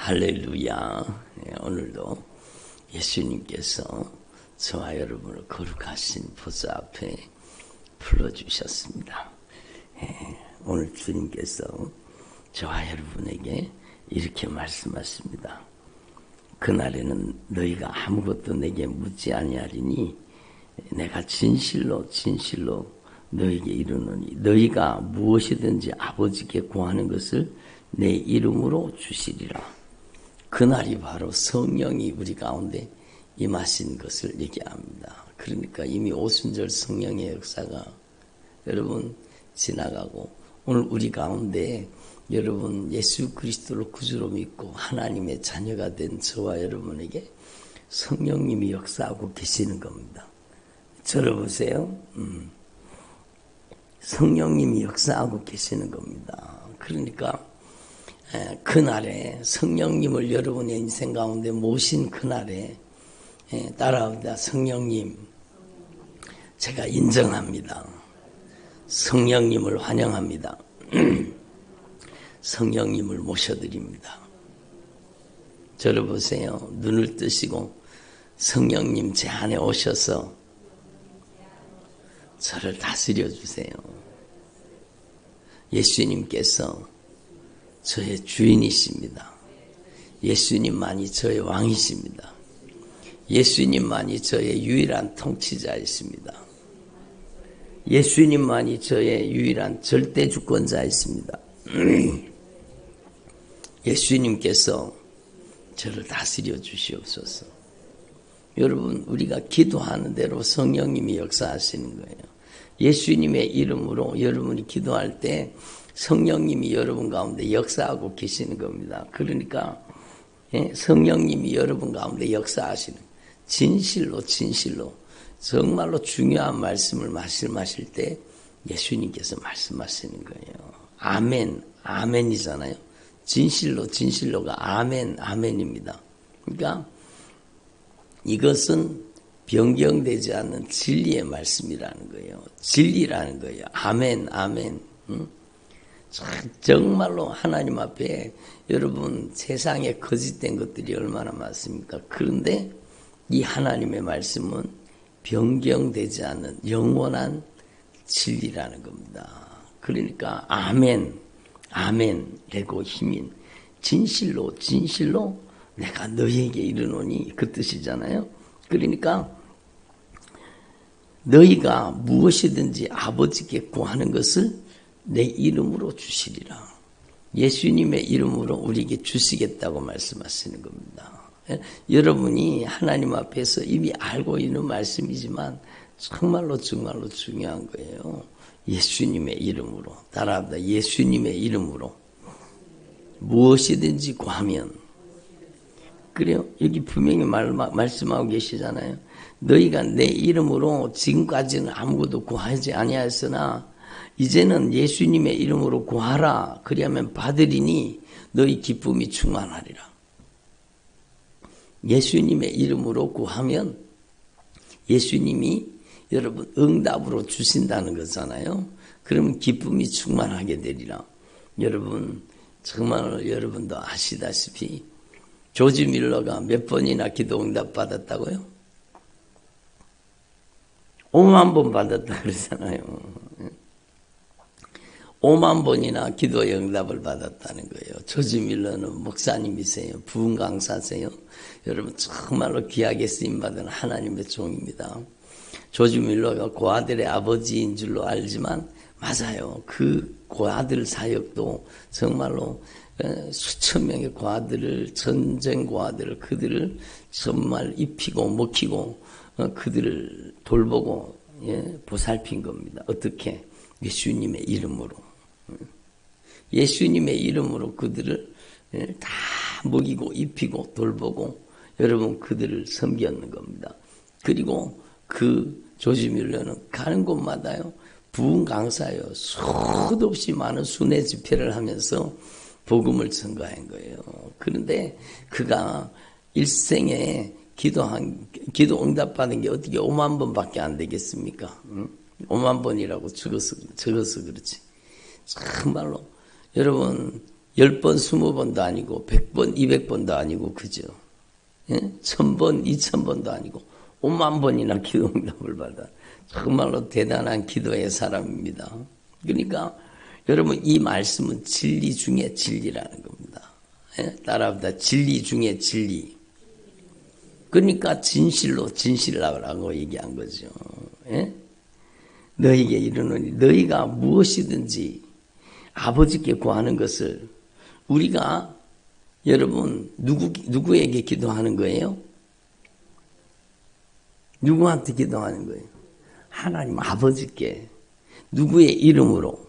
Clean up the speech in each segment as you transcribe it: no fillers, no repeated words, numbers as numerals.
할렐루야. 오늘도 예수님께서 저와 여러분을 거룩하신 보좌 앞에 불러주셨습니다. 오늘 주님께서 저와 여러분에게 이렇게 말씀하십니다. 그날에는 너희가 아무것도 내게 묻지 아니하리니 내가 진실로 너희에게 이르노니 너희가 무엇이든지 아버지께 구하는 것을 내 이름으로 주시리라. 그날이 바로 성령이 우리 가운데 임하신 것을 얘기합니다. 그러니까 이미 오순절 성령의 역사가 여러분 지나가고 오늘 우리 가운데 여러분 예수 그리스도를 구주로 믿고 하나님의 자녀가 된 저와 여러분에게 성령님이 역사하고 계시는 겁니다. 들어보세요. 성령님이 역사하고 계시는 겁니다. 그러니까 그날에 성령님을 여러분의 인생 가운데 모신 그날에 따라합니다. 성령님 제가 인정합니다. 성령님을 환영합니다. 성령님을 모셔드립니다. 저를 보세요. 눈을 뜨시고 성령님 제 안에 오셔서 저를 다스려 주세요. 예수님께서 저의 주인이십니다. 예수님만이 저의 왕이십니다. 예수님만이 저의 유일한 통치자이십니다. 예수님만이 저의 유일한 절대주권자이십니다. 예수님께서 저를 다스려 주시옵소서. 여러분 우리가 기도하는 대로 성령님이 역사하시는 거예요. 예수님의 이름으로 여러분이 기도할 때 성령님이 여러분 가운데 역사하고 계시는 겁니다. 그러니까 성령님이 여러분 가운데 역사하시는 진실로 정말로 중요한 말씀을 마실 때 예수님께서 말씀하시는 거예요. 아멘, 아멘이잖아요. 진실로가 아멘입니다. 그러니까 이것은 변경되지 않는 진리의 말씀이라는 거예요. 진리라는 거예요. 아멘. 정말로 하나님 앞에 여러분 세상에 거짓된 것들이 얼마나 많습니까? 그런데 이 하나님의 말씀은 변경되지 않는 영원한 진리라는 겁니다. 그러니까 아멘 레고 힘인 진실로 내가 너희에게 이르노니 그 뜻이잖아요. 그러니까 너희가 무엇이든지 아버지께 구하는 것을 내 이름으로 주시리라. 예수님의 이름으로 우리에게 주시겠다고 말씀하시는 겁니다. 여러분이 하나님 앞에서 이미 알고 있는 말씀이지만 정말로 중요한 거예요. 예수님의 이름으로 따라합니다. 예수님의 이름으로 무엇이든지 구하면 그래요. 여기 분명히 말씀하고 계시잖아요. 너희가 내 이름으로 지금까지는 아무것도 구하지 아니하였으나 이제는 예수님의 이름으로 구하라. 그리하면 받으리니 너희 기쁨이 충만하리라. 예수님의 이름으로 구하면 예수님이 여러분 응답으로 주신다는 거잖아요. 그러면 기쁨이 충만하게 되리라. 여러분 정말 여러분도 아시다시피 조지 밀러가 몇 번이나 기도 응답 받았다고요? 5만 번 받았다 그러잖아요. 5만 번이나 기도의 응답을 받았다는 거예요. 조지 밀러는 목사님이세요. 부흥 강사세요. 여러분 정말로 귀하게 쓰임받은 하나님의 종입니다. 조지 밀러가 고아들의 아버지인 줄로 알지만 맞아요. 그 고아들 사역도 정말로 수천 명의 고아들을 전쟁 고아들을 그들을 정말 입히고 먹히고 그들을 돌보고 보살핀 겁니다. 어떻게? 예수님의 이름으로. 예수님의 이름으로 그들을 다 먹이고 입히고 돌보고 여러분 그들을 섬겼는 겁니다. 그리고 그 조지 밀러는 가는 곳마다요 부흥 강사예요. 수도 없이 많은 순회 집회를 하면서 복음을 전가한 거예요. 그런데 그가 일생에 기도 응답받은 게 어떻게 5만 번밖에 안 되겠습니까? 5만 번이라고 적어서 그렇지. 정말로 여러분 10번, 20번도 아니고 100번, 200번도 아니고 그죠? 예? 1000번, 2000번도 아니고 5만 번이나 기도 응답을 받아. 정말로 대단한 기도의 사람입니다. 그러니까 여러분 이 말씀은 진리 중에 진리라는 겁니다. 예? 따라합니다. 진리 중에 진리. 그러니까 진실로 진실라고 얘기한 거죠. 예? 너희에게 이르노니 너희가 무엇이든지 아버지께 구하는 것을 우리가 여러분 누구에게 기도하는 거예요? 누구한테 기도하는 거예요? 하나님 아버지께. 누구의 이름으로?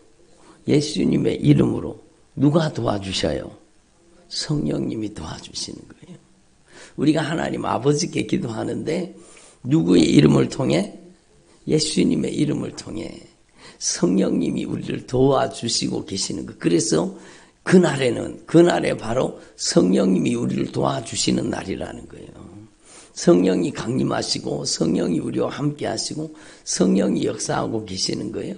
예수님의 이름으로. 누가 도와주셔요? 성령님이 도와주시는 거예요. 우리가 하나님 아버지께 기도하는데 누구의 이름을 통해? 예수님의 이름을 통해 성령님이 우리를 도와주시고 계시는 거. 그래서 그날에 바로 성령님이 우리를 도와주시는 날이라는 거예요. 성령이 강림하시고 성령이 우리와 함께 하시고 성령이 역사하고 계시는 거예요.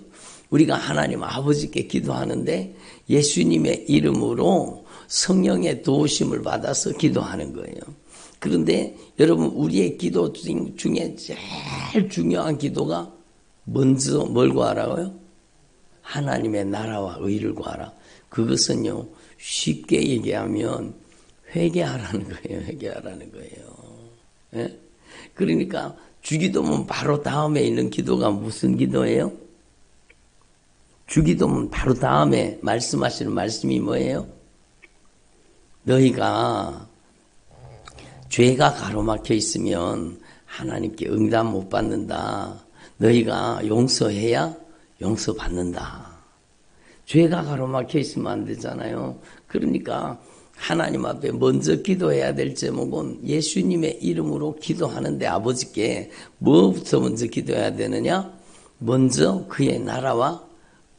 우리가 하나님 아버지께 기도하는데 예수님의 이름으로 성령의 도우심을 받아서 기도하는 거예요. 그런데 여러분 우리의 기도 중에 제일 중요한 기도가 먼저 뭘 구하라고요? 하나님의 나라와 의를 구하라. 그것은요 쉽게 얘기하면 회개하라는 거예요. 회개하라는 거예요. 예? 그러니까 주기도문 바로 다음에 있는 기도가 무슨 기도예요? 주기도문 바로 다음에 말씀하시는 말씀이 뭐예요? 너희가 죄가 가로막혀 있으면 하나님께 응답 못 받는다. 너희가 용서해야 용서받는다. 죄가 가로막혀 있으면 안 되잖아요. 그러니까 하나님 앞에 먼저 기도해야 될 제목은 예수님의 이름으로 기도하는데 아버지께 뭐부터 먼저 기도해야 되느냐? 먼저 그의 나라와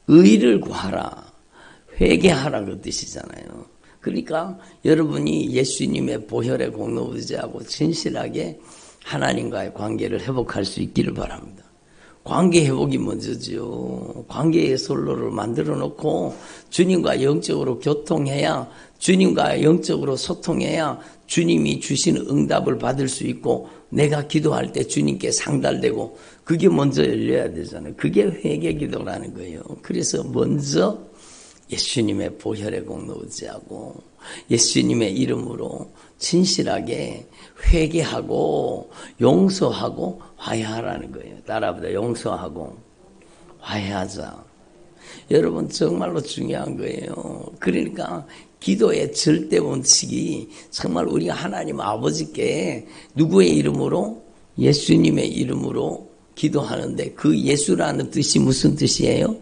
의를 구하라. 회개하라 그 뜻이잖아요. 그러니까 여러분이 예수님의 보혈의 공로 의지하고 진실하게 하나님과의 관계를 회복할 수 있기를 바랍니다. 관계 회복이 먼저죠. 관계의 선로를 만들어 놓고 주님과 영적으로 교통해야 주님과 영적으로 소통해야 주님이 주시는 응답을 받을 수 있고 내가 기도할 때 주님께 상달되고 그게 먼저 열려야 되잖아요. 그게 회개 기도라는 거예요. 그래서 먼저 예수님의 보혈의 공로 의지하고 예수님의 이름으로 진실하게 회개하고 용서하고 화해하라는 거예요. 따라합니다. 용서하고 화해하자. 여러분 정말로 중요한 거예요. 그러니까 기도의 절대 원칙이 정말 우리가 하나님 아버지께 누구의 이름으로? 예수님의 이름으로 기도하는데 그 예수라는 뜻이 무슨 뜻이에요?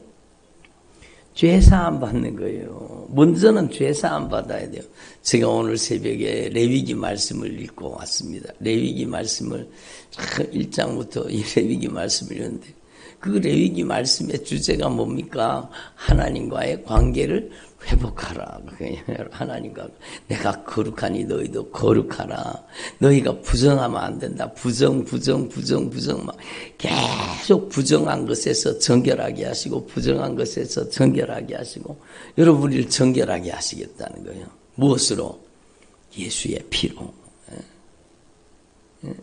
죄사함 받는 거예요. 먼저는 죄사함 받아야 돼요. 제가 오늘 새벽에 레위기 말씀을 읽고 왔습니다. 레위기 말씀을 1장부터 이 레위기 말씀을 읽는데 그 레위기 말씀의 주제가 뭡니까? 하나님과의 관계를 회복하라. 하나님과 내가 거룩하니 너희도 거룩하라. 너희가 부정하면 안 된다. 부정 막 계속 부정한 것에서 정결하게 하시고 부정한 것에서 정결하게 하시고 여러분 우리를 정결하게 하시겠다는 거예요. 무엇으로? 예수의 피로.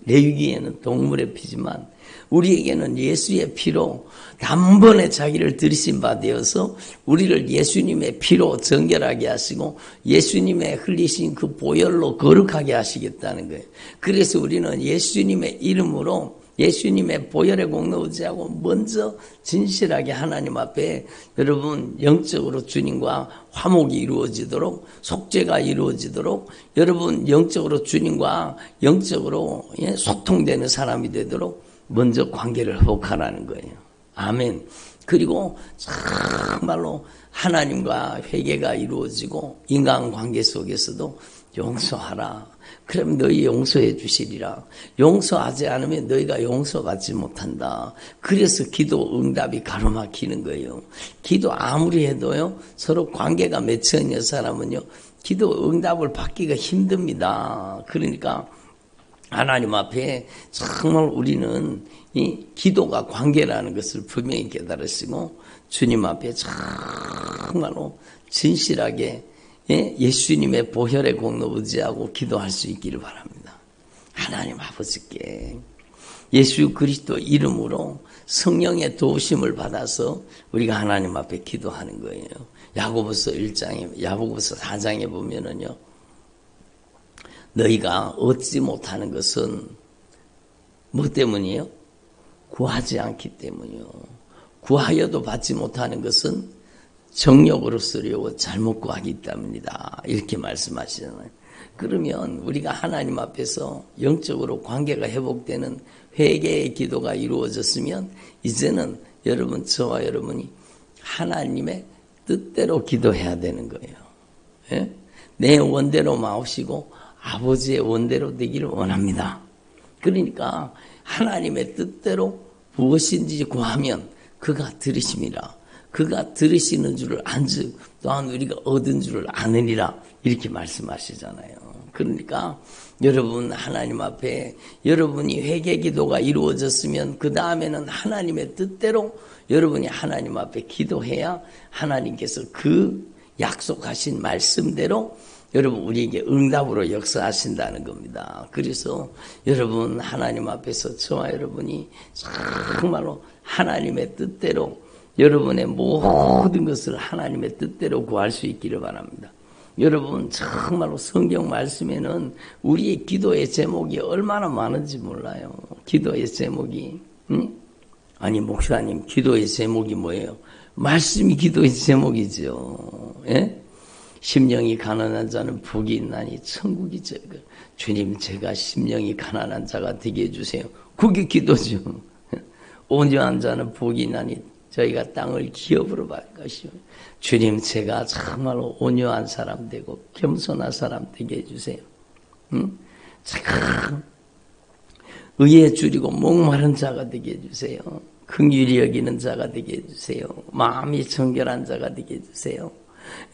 레위기에는 동물의 피지만 우리에게는 예수의 피로 단번에 자기를 들이신 바 되어서 우리를 예수님의 피로 정결하게 하시고 예수님의 흘리신 그 보혈로 거룩하게 하시겠다는 거예요. 그래서 우리는 예수님의 이름으로 예수님의 보혈의 공로 의지하고 먼저 진실하게 하나님 앞에 여러분 영적으로 주님과 화목이 이루어지도록 속죄가 이루어지도록 여러분 영적으로 주님과 영적으로 소통되는 사람이 되도록 먼저 관계를 회복하라는 거예요. 아멘. 그리고 정말로 하나님과 회개가 이루어지고 인간관계 속에서도 용서하라. 그럼 너희 용서해 주시리라. 용서하지 않으면 너희가 용서받지 못한다. 그래서 기도 응답이 가로막히는 거예요. 기도 아무리 해도요. 서로 관계가 맺혀 있는 사람은요. 기도 응답을 받기가 힘듭니다. 그러니까 하나님 앞에 정말 우리는 이 기도가 관계라는 것을 분명히 깨달으시고 주님 앞에 정말로 진실하게 예? 예수님의 보혈의 공로 의지하고 기도할 수 있기를 바랍니다. 하나님 아버지께 예수 그리스도 이름으로 성령의 도우심을 받아서 우리가 하나님 앞에 기도하는 거예요. 야고보서 1장에, 야고보서 4장에 보면은요, 너희가 얻지 못하는 것은 뭐 때문이에요? 구하지 않기 때문이요. 구하여도 받지 못하는 것은 정욕으로 쓰려고 잘못 구하기 때문이다. 이렇게 말씀하시잖아요. 그러면 우리가 하나님 앞에서 영적으로 관계가 회복되는 회개의 기도가 이루어졌으면 이제는 여러분, 저와 여러분이 하나님의 뜻대로 기도해야 되는 거예요. 예? 내 원대로 마옵시고 아버지의 원대로 되기를 원합니다. 그러니까 하나님의 뜻대로 무엇인지 구하면 그가 들으심이라. 그가 들으시는 줄을 안즉 또한 우리가 얻은 줄을 아느니라. 이렇게 말씀하시잖아요. 그러니까 여러분 하나님 앞에 여러분이 회개 기도가 이루어졌으면 그 다음에는 하나님의 뜻대로 여러분이 하나님 앞에 기도해야 하나님께서 그 약속하신 말씀대로 여러분 우리에게 응답으로 역사하신다는 겁니다. 그래서 여러분 하나님 앞에서 저와 여러분이 정말로 하나님의 뜻대로 여러분의 모든 것을 하나님의 뜻대로 구할 수 있기를 바랍니다. 여러분 정말로 성경 말씀에는 우리의 기도의 제목이 얼마나 많은지 몰라요. 기도의 제목이 아니 목사님 기도의 제목이 뭐예요? 말씀이 기도의 제목이죠. 예? 심령이 가난한 자는 복이 있나니 천국이죠. 주님 제가 심령이 가난한 자가 되게 해주세요. 그게 기도죠. 온유한 자는 복이 있나니 저희가 땅을 기업으로 받을 것이요. 주님 제가 정말로 온유한 사람 되고 겸손한 사람 되게 해주세요. 참 의에 줄이고 목마른 자가 되게 해주세요. 긍휼히 여기는 자가 되게 해주세요. 마음이 정결한 자가 되게 해주세요.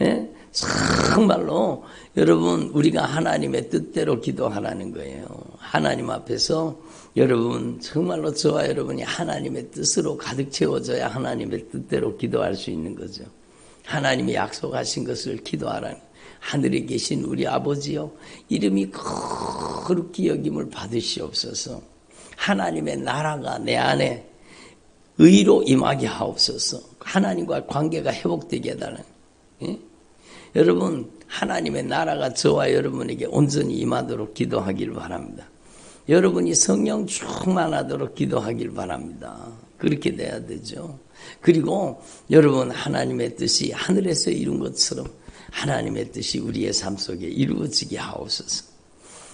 예? 정말로 여러분 우리가 하나님의 뜻대로 기도하라는 거예요. 하나님 앞에서 여러분 정말로 저와 여러분이 하나님의 뜻으로 가득 채워져야 하나님의 뜻대로 기도할 수 있는 거죠. 하나님이 약속하신 것을 기도하라는 하늘에 계신 우리 아버지여 이름이 거룩히 여김을 받으시옵소서. 하나님의 나라가 내 안에 의로 임하게 하옵소서. 하나님과 관계가 회복되게 해달라는 예? 여러분 하나님의 나라가 저와 여러분에게 온전히 임하도록 기도하기를 바랍니다. 여러분이 성령 충만하도록 기도하길 바랍니다. 그렇게 돼야 되죠. 그리고 여러분 하나님의 뜻이 하늘에서 이룬 것처럼 하나님의 뜻이 우리의 삶 속에 이루어지게 하옵소서.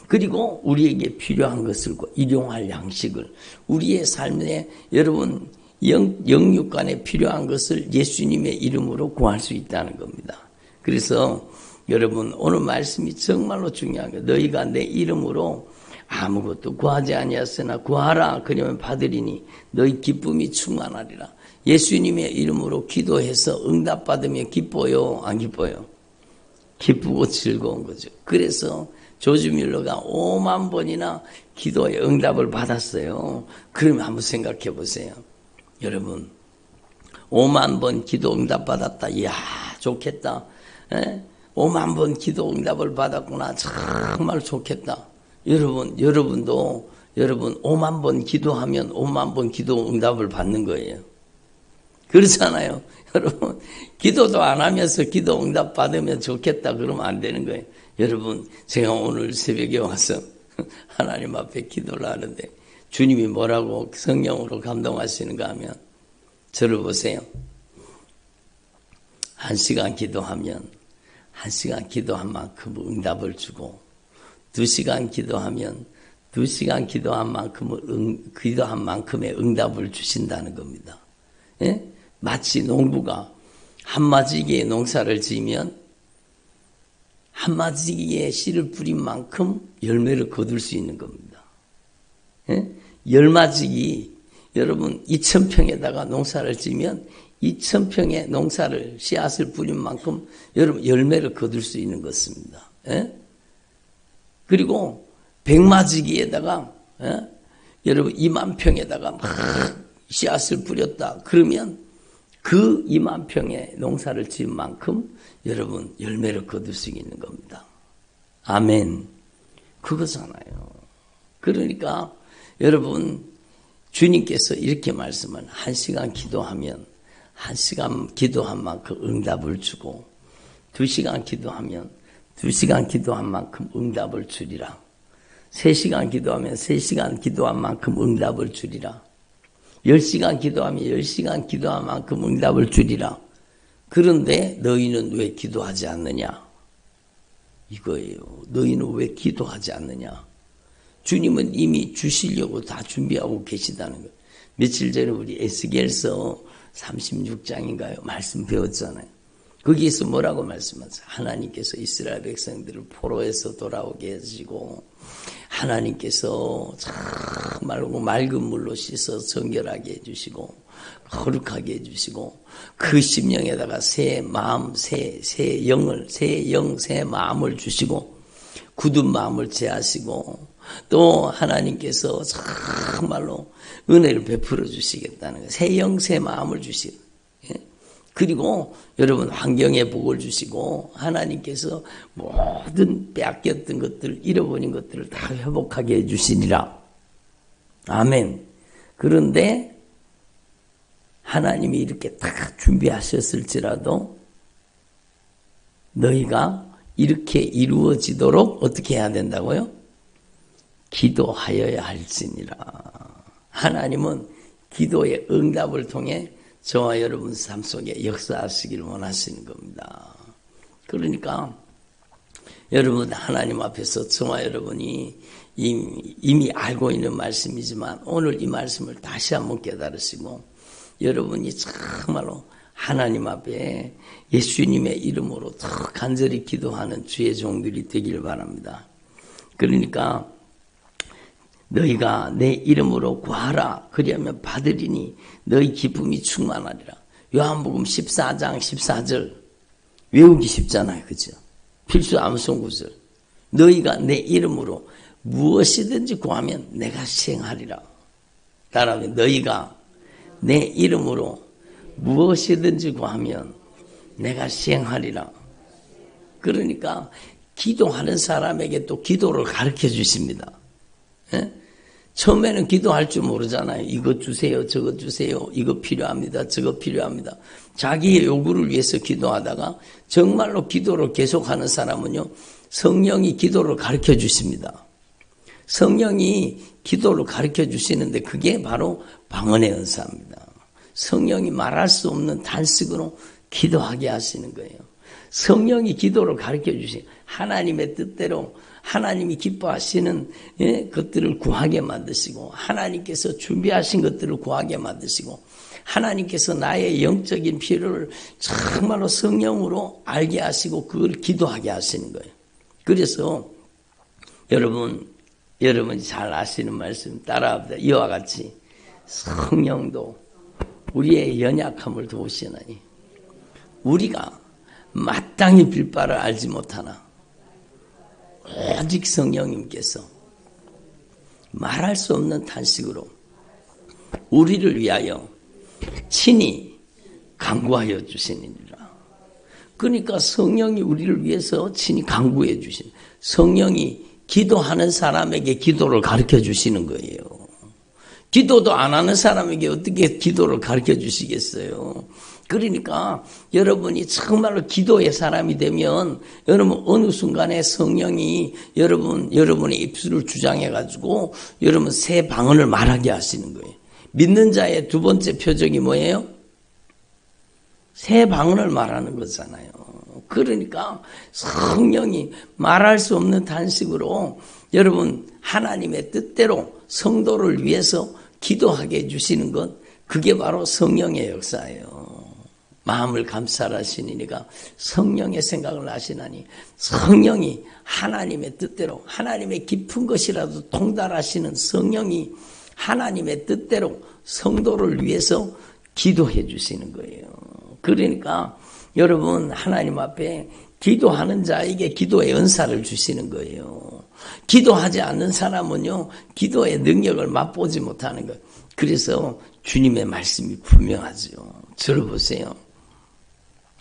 그리고 우리에게 필요한 것을 일용할 양식을 우리의 삶에 여러분 영육간에 필요한 것을 예수님의 이름으로 구할 수 있다는 겁니다. 그래서 여러분 오늘 말씀이 정말로 중요한 거예요. 너희가 내 이름으로 아무것도 구하지 아니하였으나 구하라 그러면 받으리니 너희 기쁨이 충만하리라. 예수님의 이름으로 기도해서 응답받으면 기뻐요? 안 기뻐요? 기쁘고 즐거운 거죠. 그래서 조지 뮬러가 5만 번이나 기도의 응답을 받았어요. 그러면 한번 생각해 보세요. 여러분 5만 번 기도 응답 받았다. 이야 좋겠다. 에? 5만 번 기도 응답을 받았구나. 정말 좋겠다. 여러분도 여러분 5만 번 기도하면 5만 번 기도 응답을 받는 거예요. 그렇잖아요. 여러분 기도도 안 하면서 기도 응답 받으면 좋겠다 그러면 안 되는 거예요. 여러분 제가 오늘 새벽에 와서 하나님 앞에 기도를 하는데 주님이 뭐라고 성령으로 감동하시는가 하면 저를 보세요. 1시간 기도하면 1시간 기도한 만큼 응답을 주고 2시간 기도하면 2시간 기도한 만큼의 응답을 주신다는 겁니다. 예? 마치 농부가 한마디기에 농사를 지으면 한마디기에 씨를 뿌린 만큼 열매를 거둘 수 있는 겁니다. 예? 열마지기 여러분 2,000평에다가 농사를 지으면 2,000평의 농사를 씨앗을 뿌린 만큼 여러분 열매를 거둘 수 있는 것입니다. 예? 그리고 100마지기에다가 여러분 2만 평에다가 막 씨앗을 뿌렸다. 그러면 그 2만 평의 농사를 지은 만큼 여러분 열매를 거둘 수 있는 겁니다. 아멘. 그거잖아요. 그러니까 여러분 주님께서 이렇게 말씀을 1시간 기도하면 1시간 기도한 만큼 응답을 주고 2시간 기도하면 2시간 기도한 만큼 응답을 주리라. 3시간 기도하면 3시간 기도한 만큼 응답을 주리라. 10시간 기도하면 10시간 기도한 만큼 응답을 주리라. 그런데 너희는 왜 기도하지 않느냐? 이거예요. 너희는 왜 기도하지 않느냐? 주님은 이미 주시려고 다 준비하고 계시다는 거예요. 며칠 전에 우리 에스겔서 36장인가요? 말씀 배웠잖아요. 거기에서 뭐라고 말씀하세요? 하나님께서 이스라엘 백성들을 포로에서 돌아오게 해주시고 하나님께서 참말로 맑은 물로 씻어 정결하게 해주시고 거룩하게 해주시고 그 심령에다가 새 마음, 새 영을, 새 마음을 주시고 굳은 마음을 제하시고 또 하나님께서 정말로 은혜를 베풀어 주시겠다는 거예요. 새 영, 새 마음을 주시고 그리고 여러분 환경에 복을 주시고 하나님께서 모든 빼앗겼던 것들, 잃어버린 것들을 다 회복하게 해주시리라. 아멘. 그런데 하나님이 이렇게 다 준비하셨을지라도 너희가 이렇게 이루어지도록 어떻게 해야 된다고요? 기도하여야 할지니라. 하나님은 기도의 응답을 통해 저와 여러분 삶 속에 역사하시기를 원하시는 겁니다. 그러니까 여러분 하나님 앞에서 저와 여러분이 이미 알고 있는 말씀이지만 오늘 이 말씀을 다시 한번 깨달으시고 여러분이 정말로 하나님 앞에 예수님의 이름으로 더 간절히 기도하는 주의 종들이 되기를 바랍니다. 그러니까 너희가 내 이름으로 구하라. 그리하면 받으리니 너희 기쁨이 충만하리라. 요한복음 14장 14절 외우기 쉽잖아요. 그죠? 필수 암송 구절. 너희가 내 이름으로 무엇이든지 구하면 내가 시행하리라. 따라하면 너희가 내 이름으로 무엇이든지 구하면 내가 시행하리라. 그러니까 기도하는 사람에게 또 기도를 가르쳐 주십니다. 예? 처음에는 기도할 줄 모르잖아요. 이거 주세요, 저거 주세요, 이거 필요합니다, 저거 필요합니다. 자기의 요구를 위해서 기도하다가 정말로 기도를 계속하는 사람은요, 성령이 기도를 가르쳐 주십니다. 성령이 기도를 가르쳐 주시는데 그게 바로 방언의 은사입니다. 성령이 말할 수 없는 단식으로 기도하게 하시는 거예요. 성령이 기도를 가르쳐 주시 하나님의 뜻대로 하나님이 기뻐하시는 것들을 구하게 만드시고 하나님께서 준비하신 것들을 구하게 만드시고 하나님께서 나의 영적인 필요를 정말로 성령으로 알게 하시고 그걸 기도하게 하시는 거예요. 그래서 여러분이 잘 아시는 말씀 따라합니다. 이와 같이 성령도 우리의 연약함을 도우시나니 우리가 마땅히 빌 바를 알지 못하나 오직 성령님께서 말할 수 없는 탄식으로 우리를 위하여 친히 간구하여 주시니라. 그러니까 성령이 우리를 위해서 친히 간구해 주신 성령이 기도하는 사람에게 기도를 가르쳐 주시는 거예요. 기도도 안 하는 사람에게 어떻게 기도를 가르쳐 주시겠어요? 그러니까 여러분이 정말로 기도의 사람이 되면 여러분 어느 순간에 성령이 여러분의 입술을 주장해가지고 여러분 새 방언을 말하게 하시는 거예요. 믿는 자의 두 번째 표적이 뭐예요? 새 방언을 말하는 거잖아요. 그러니까 성령이 말할 수 없는 단식으로 여러분 하나님의 뜻대로 성도를 위해서 기도하게 해주시는 것, 그게 바로 성령의 역사예요. 마음을 감찰하시니가 성령의 생각을 하시나니 성령이 하나님의 뜻대로 하나님의 깊은 것이라도 통달하시는 성령이 하나님의 뜻대로 성도를 위해서 기도해 주시는 거예요. 그러니까 여러분 하나님 앞에 기도하는 자에게 기도의 은사를 주시는 거예요. 기도하지 않는 사람은요 기도의 능력을 맛보지 못하는 거예요. 그래서 주님의 말씀이 분명하죠. 들어보세요.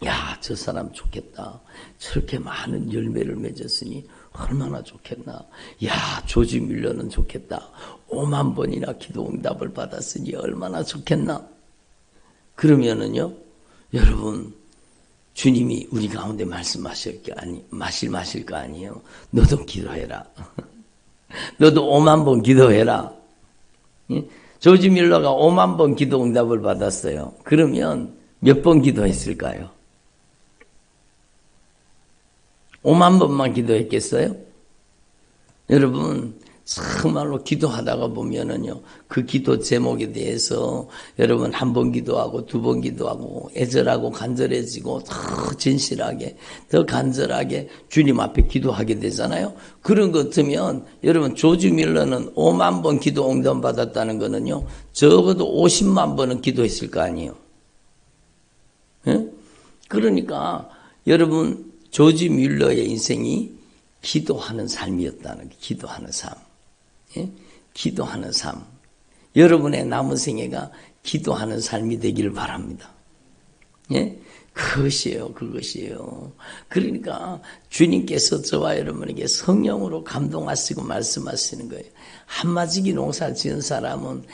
야, 저 사람 좋겠다. 저렇게 많은 열매를 맺었으니 얼마나 좋겠나. 야, 조지 밀러는 좋겠다. 5만 번이나 기도 응답을 받았으니 얼마나 좋겠나. 그러면은요, 여러분, 주님이 우리 가운데 말씀하실 거 아니에요. 너도 기도해라. 너도 5만 번 기도해라. 조지 밀러가 5만 번 기도 응답을 받았어요. 그러면 몇 번 기도했을까요? 5만 번만 기도했겠어요? 여러분, 정말로 기도하다가 보면은요, 그 기도 제목에 대해서 여러분 한 번 기도하고 두 번 기도하고 애절하고 간절해지고 더 진실하게, 더 간절하게 주님 앞에 기도하게 되잖아요. 그런 것 같으면 여러분 조지 밀러는 5만 번 기도 응답 받았다는 거는요, 적어도 50만 번은 기도했을 거 아니에요. 예? 그러니까 여러분 조지 밀러의 인생이 기도하는 삶이었다는 게, 기도하는 삶. 예? 기도하는 삶. 여러분의 남은 생애가 기도하는 삶이 되기를 바랍니다. 예? 그것이에요. 그러니까 주님께서 저와 여러분에게 성령으로 감동하시고 말씀하시는 거예요. 한마지기 농사 지은 사람은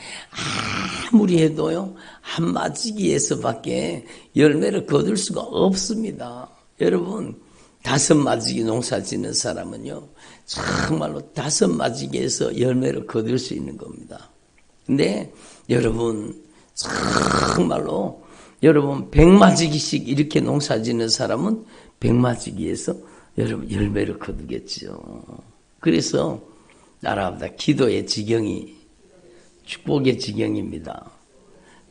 아무리 해도요, 한마지기에서밖에 열매를 거둘 수가 없습니다. 여러분, 5마지기 농사 짓는 사람은요, 정말로 5마지기에서 열매를 거둘 수 있는 겁니다. 근데 여러분, 정말로 여러분 100마지기씩 이렇게 농사 짓는 사람은 100마지기에서 여러분 열매를 거두겠죠. 그래서 나라보다 기도의 지경이 축복의 지경입니다.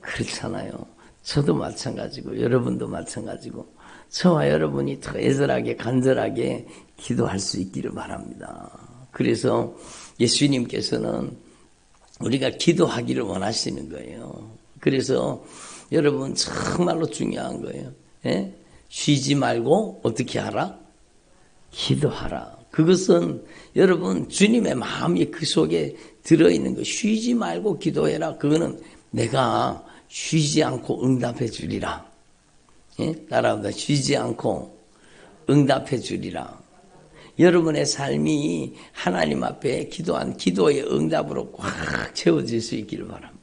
그렇잖아요. 저도 마찬가지고 여러분도 마찬가지고 저와 여러분이 더 애절하게 간절하게 기도할 수 있기를 바랍니다. 그래서 예수님께서는 우리가 기도하기를 원하시는 거예요. 그래서 여러분 정말로 중요한 거예요. 예? 쉬지 말고 어떻게 하라? 기도하라. 그것은 여러분 주님의 마음이 그 속에 들어있는 거. 쉬지 말고 기도해라. 그거는 내가 쉬지 않고 응답해 주리라. 예? 따라합니다. 쉬지 않고 응답해 주리라. 여러분의 삶이 하나님 앞에 기도한 기도의 응답으로 꽉 채워질 수 있기를 바랍니다.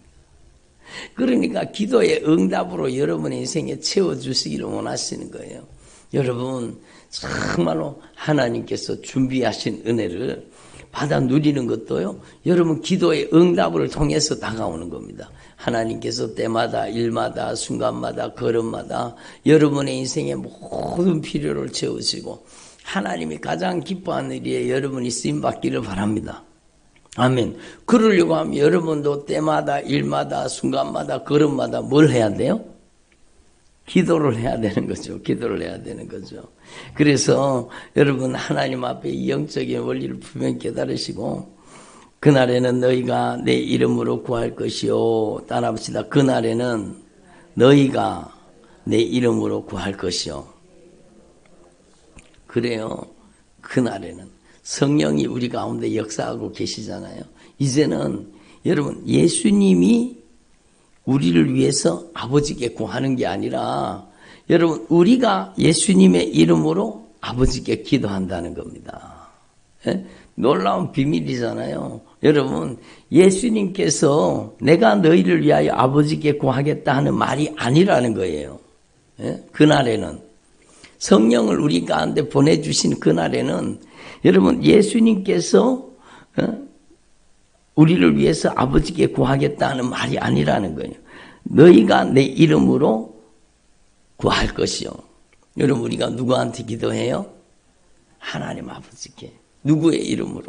그러니까 기도의 응답으로 여러분의 인생에 채워주시기를 원하시는 거예요. 여러분 정말로 하나님께서 준비하신 은혜를 받아 누리는 것도요, 여러분 기도의 응답을 통해서 다가오는 겁니다. 하나님께서 때마다 일마다 순간마다 걸음마다 여러분의 인생의 모든 필요를 채우시고 하나님이 가장 기뻐하는 일에 여러분이 쓰임받기를 바랍니다. 아멘. 그러려고 하면 여러분도 때마다 일마다 순간마다 걸음마다 뭘 해야 돼요? 기도를 해야 되는 거죠. 기도를 해야 되는 거죠. 그래서 여러분 하나님 앞에 이 영적인 원리를 분명히 깨달으시고 그날에는 너희가 내 이름으로 구할 것이요. 따라합시다. 그날에는 너희가 내 이름으로 구할 것이요. 그래요. 그날에는 성령이 우리 가운데 역사하고 계시잖아요. 이제는 여러분 예수님이 우리를 위해서 아버지께 구하는 게 아니라 여러분 우리가 예수님의 이름으로 아버지께 기도한다는 겁니다. 예? 놀라운 비밀이잖아요. 여러분 예수님께서 내가 너희를 위하여 아버지께 구하겠다 하는 말이 아니라는 거예요. 예? 그날에는 성령을 우리 가운데 보내주신 그날에는 여러분 예수님께서 우리를 위해서 아버지께 구하겠다는 말이 아니라는 거예요. 너희가 내 이름으로 구할 것이요. 여러분 우리가 누구한테 기도해요? 하나님 아버지께. 누구의 이름으로?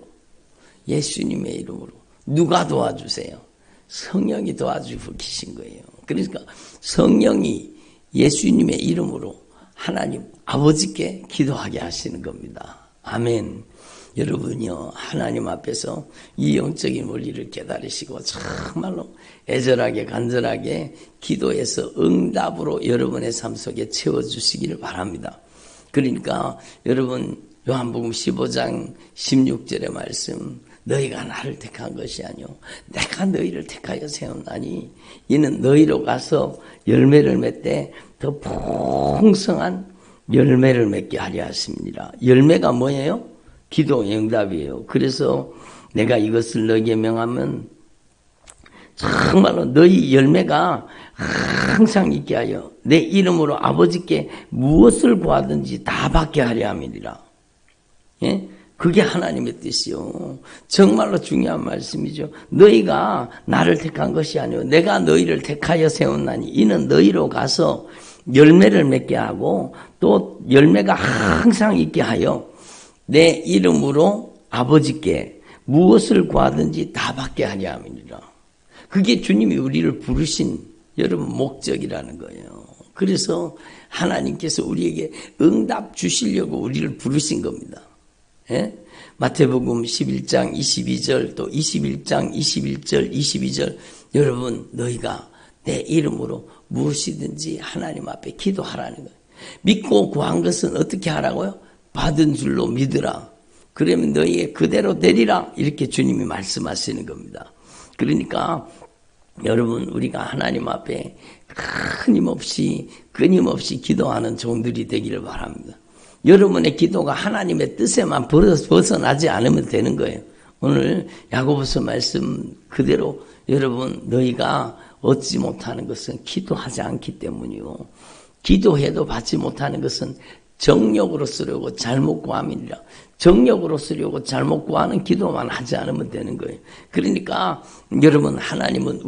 예수님의 이름으로. 누가 도와주세요? 성령이 도와주고 계신 거예요. 그러니까 성령이 예수님의 이름으로 하나님 아버지께 기도하게 하시는 겁니다. 아멘. 여러분이요 하나님 앞에서 이 영적인 원리를 깨달으시고 정말로 애절하게 간절하게 기도해서 응답으로 여러분의 삶 속에 채워주시기를 바랍니다. 그러니까 여러분 요한복음 15장 16절의 말씀 너희가 나를 택한 것이 아니오 내가 너희를 택하여 세웠나니 이는 너희로 가서 열매를 맺되 더 풍성한 열매를 맺게 하려 하십니다. 열매가 뭐예요? 기도의 응답이에요. 그래서 내가 이것을 너희에게 명하면 정말로 너희 열매가 항상 있게 하여 내 이름으로 아버지께 무엇을 구하든지 다 받게 하려 함이니라. 예? 그게 하나님의 뜻이요. 정말로 중요한 말씀이죠. 너희가 나를 택한 것이 아니오 내가 너희를 택하여 세웠나니 이는 너희로 가서 열매를 맺게 하고 또 열매가 항상 있게 하여 내 이름으로 아버지께 무엇을 구하든지 다 받게 하려 함이니라. 그게 주님이 우리를 부르신 여러분 목적이라는 거예요. 그래서 하나님께서 우리에게 응답 주시려고 우리를 부르신 겁니다. 예? 마태복음 11장 22절 또 21장 21절 22절 여러분 너희가 내 이름으로 무엇이든지 하나님 앞에 기도하라는 거예요. 믿고 구한 것은 어떻게 하라고요? 받은 줄로 믿으라. 그러면 너희의 그대로 되리라. 이렇게 주님이 말씀하시는 겁니다. 그러니까 여러분 우리가 하나님 앞에 끊임없이 기도하는 종들이 되기를 바랍니다. 여러분의 기도가 하나님의 뜻에만 벗어나지 않으면 되는 거예요. 오늘 야고보서 말씀 그대로 여러분 너희가 얻지 못하는 것은 기도하지 않기 때문이요. 기도해도 받지 못하는 것은 정욕으로 쓰려고 잘못 구함이니라. 정욕으로 쓰려고 잘못 구하는 기도만 하지 않으면 되는 거예요. 그러니까 여러분 하나님은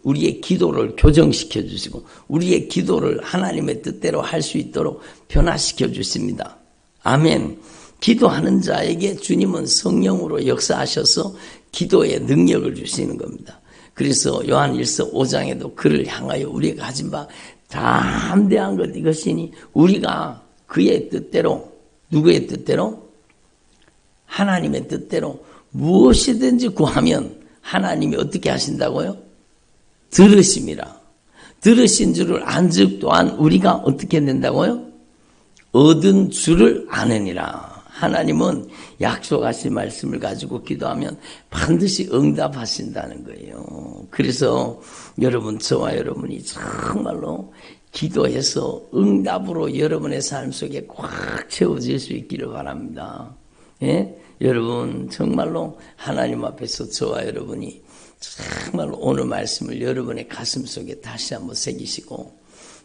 우리의 기도를 교정시켜 주시고 우리의 기도를 하나님의 뜻대로 할 수 있도록 변화시켜 주십니다. 아멘. 기도하는 자에게 주님은 성령으로 역사하셔서 기도의 능력을 주시는 겁니다. 그래서 요한일서 5장에도 그를 향하여 우리가 가진 바 담대한 것 이것이니 우리가 그의 뜻대로 누구의 뜻대로? 하나님의 뜻대로 무엇이든지 구하면 하나님이 어떻게 하신다고요? 들으심이라. 들으신 줄을 안즉 또한 우리가 어떻게 된다고요? 얻은 줄을 아느니라. 하나님은 약속하신 말씀을 가지고 기도하면 반드시 응답하신다는 거예요. 그래서 여러분 저와 여러분이 정말로 기도해서 응답으로 여러분의 삶 속에 꽉 채워질 수 있기를 바랍니다. 예? 여러분 정말로 하나님 앞에서 저와 여러분이 정말로 오늘 말씀을 여러분의 가슴 속에 다시 한번 새기시고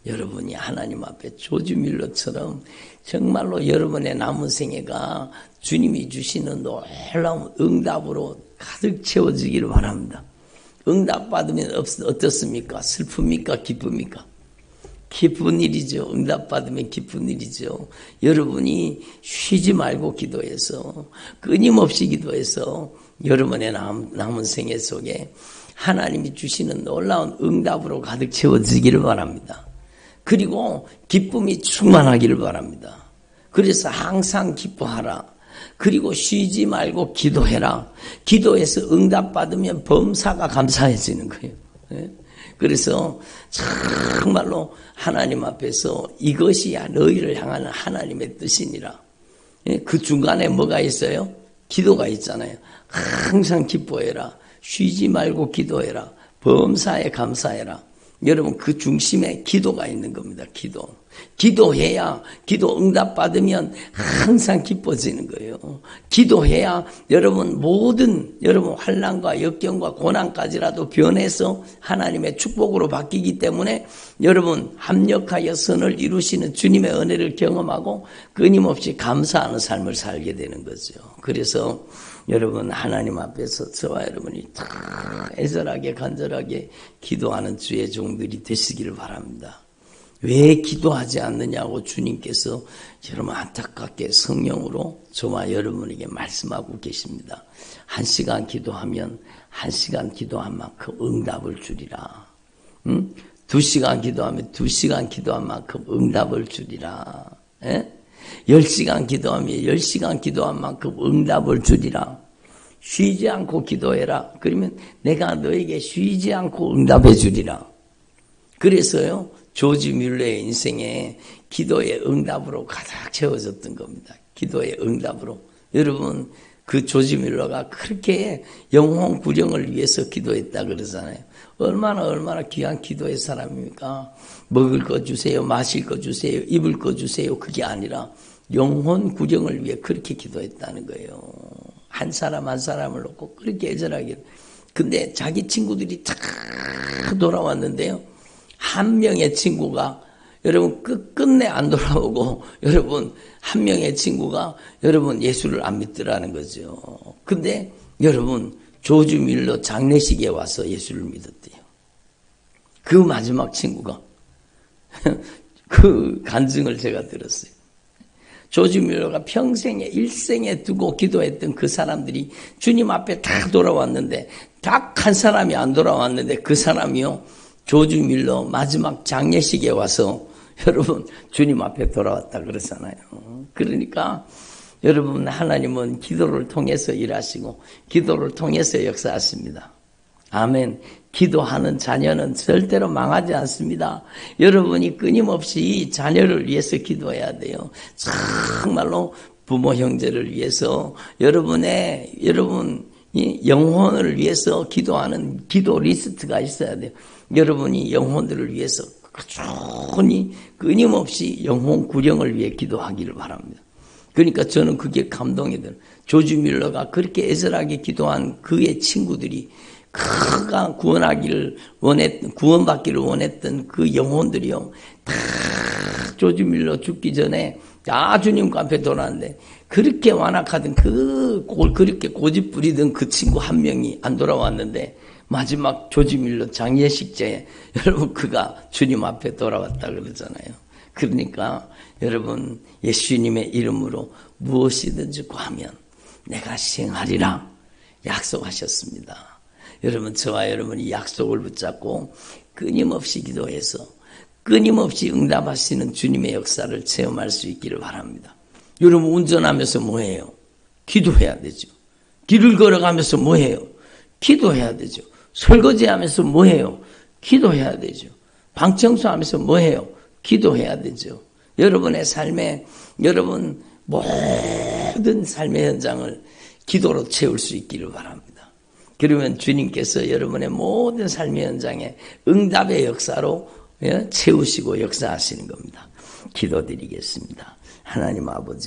여러분이 하나님 앞에 조지 밀러처럼 정말로 여러분의 남은 생애가 주님이 주시는 놀라운 응답으로 가득 채워지기를 바랍니다. 응답 받으면 어떻습니까? 슬픕니까? 기쁩니까? 기쁜 일이죠. 응답 받으면 기쁜 일이죠. 여러분이 쉬지 말고 기도해서 끊임없이 기도해서 여러분의 남은 생애 속에 하나님이 주시는 놀라운 응답으로 가득 채워지기를 바랍니다. 그리고 기쁨이 충만하기를 바랍니다. 그래서 항상 기뻐하라. 그리고 쉬지 말고 기도해라. 기도해서 응답 받으면 범사가 감사해지는 거예요. 그래서 정말로 하나님 앞에서 이것이야 너희를 향하는 하나님의 뜻이니라. 그 중간에 뭐가 있어요? 기도가 있잖아요. 항상 기뻐해라. 쉬지 말고 기도해라. 범사에 감사해라. 여러분 그 중심에 기도가 있는 겁니다. 기도해야 기도 응답 받으면 항상 기뻐지는 거예요. 기도해야 여러분 모든 여러분 환난과 역경과 고난까지라도 변해서 하나님의 축복으로 바뀌기 때문에 여러분 합력하여 선을 이루시는 주님의 은혜를 경험하고 끊임없이 감사하는 삶을 살게 되는 거죠. 그래서 여러분 하나님 앞에서 저와 여러분이 다 애절하게 간절하게 기도하는 주의 종들이 되시기를 바랍니다. 왜 기도하지 않느냐고 주님께서 여러분 안타깝게 성령으로 저와 여러분에게 말씀하고 계십니다. 1시간 기도하면 1시간 기도한 만큼 응답을 주리라. 2시간 기도하면 2시간 기도한 만큼 응답을 주리라. 10시간 기도하면 10시간 기도한 만큼 응답을 주리라. 쉬지 않고 기도해라. 그러면 내가 너에게 쉬지 않고 응답해 주리라. 그래서요. 조지 뮬러의 인생에 기도의 응답으로 가득 채워졌던 겁니다. 기도의 응답으로. 여러분 그 조지 밀러가 그렇게 영혼 구령을 위해서 기도했다 그러잖아요. 얼마나 귀한 기도의 사람입니까? 먹을 거 주세요, 마실 거 주세요, 입을 거 주세요. 그게 아니라 영혼 구령을 위해 그렇게 기도했다는 거예요. 한 사람 한 사람을 놓고 그렇게 애절하게. 근데 자기 친구들이 다 돌아왔는데요. 한 명의 친구가 여러분 끝내 안 돌아오고 여러분 한 명의 친구가 여러분 예수를 안 믿더라는 거죠. 근데 여러분 조지 밀러 장례식에 와서 예수를 믿었대요. 그 마지막 친구가 그 간증을 제가 들었어요. 조지 밀러가 평생에 일생에 두고 기도했던 그 사람들이 주님 앞에 다 돌아왔는데 딱 한 사람이 안 돌아왔는데 그 사람이요 조지 밀러 마지막 장례식에 와서 여러분 주님 앞에 돌아왔다 그러잖아요. 그러니까 여러분 하나님은 기도를 통해서 일하시고 기도를 통해서 역사하십니다. 아멘. 기도하는 자녀는 절대로 망하지 않습니다. 여러분이 끊임없이 자녀를 위해서 기도해야 돼요. 정말로 부모 형제를 위해서 여러분 영혼을 위해서 기도하는 기도 리스트가 있어야 돼요. 여러분이 영혼들을 위해서 꾸준히 끊임없이 영혼 구령을 위해 기도하기를 바랍니다. 그러니까 저는 그게 감동이 들어요. 조지 밀러가 그렇게 애절하게 기도한 그의 친구들이 그가 구원받기를 원했던 그 영혼들이요. 다 조지 밀러 죽기 전에 다 주님 앞에 돌아왔는데 그렇게 완악하던 그렇게 고집 부리던 그 친구 한 명이 안 돌아왔는데 마지막 조지 밀러 장례식제에 여러분 그가 주님 앞에 돌아왔다 그러잖아요. 그러니까 여러분 예수님의 이름으로 무엇이든지 구하면 내가 시행하리라 약속하셨습니다. 여러분 저와 여러분이 약속을 붙잡고 끊임없이 기도해서 끊임없이 응답하시는 주님의 역사를 체험할 수 있기를 바랍니다. 여러분 운전하면서 뭐해요? 기도해야 되죠. 길을 걸어가면서 뭐해요? 기도해야 되죠. 설거지하면서 뭐해요? 기도해야 되죠. 방 청소하면서 뭐해요? 기도해야 되죠. 여러분의 삶에 여러분 모든 삶의 현장을 기도로 채울 수 있기를 바랍니다. 그러면 주님께서 여러분의 모든 삶의 현장에 응답의 역사로 채우시고 역사하시는 겁니다. 기도드리겠습니다. 하나님 아버지